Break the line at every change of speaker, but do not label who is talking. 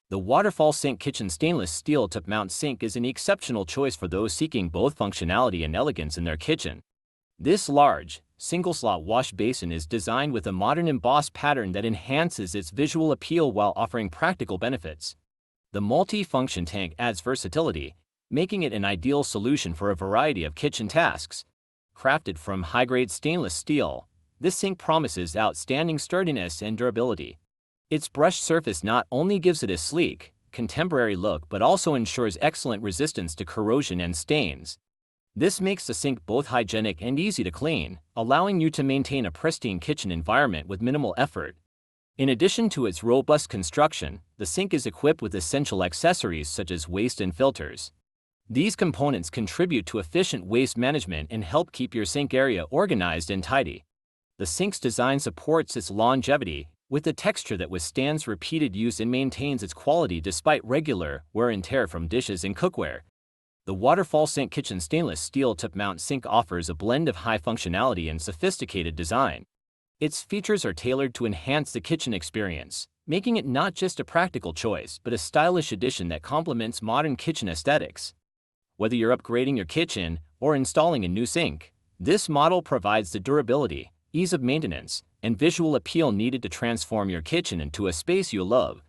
The Waterfall Sink Kitchen Stainless Steel Topmount Sink is an exceptional choice for those seeking both functionality and elegance in their kitchen. This large, single-slot wash basin is designed with a modern embossed pattern that enhances its visual appeal while offering practical benefits. The multi-function tank adds versatility, making it an ideal solution for a variety of kitchen tasks. Crafted from high-grade stainless steel, this sink promises outstanding sturdiness and durability. Its brushed surface not only gives it a sleek, contemporary look but also ensures excellent resistance to corrosion and stains. This makes the sink both hygienic and easy to clean, allowing you to maintain a pristine kitchen environment with minimal effort. In addition to its robust construction, the sink is equipped with essential accessories such as waste and filters. These components contribute to efficient waste management and help keep your sink area organized and tidy. The sink's design supports its longevity, with a texture that withstands repeated use and maintains its quality despite regular wear and tear from dishes and cookware. The Waterfall Sink Kitchen Stainless Steel Topmount Sink offers a blend of high functionality and sophisticated design. Its features are tailored to enhance the kitchen experience, making it not just a practical choice but a stylish addition that complements modern kitchen aesthetics. Whether you're upgrading your kitchen or installing a new sink, this model provides the durability, ease of maintenance, and visual appeal needed to transform your kitchen into a space you love.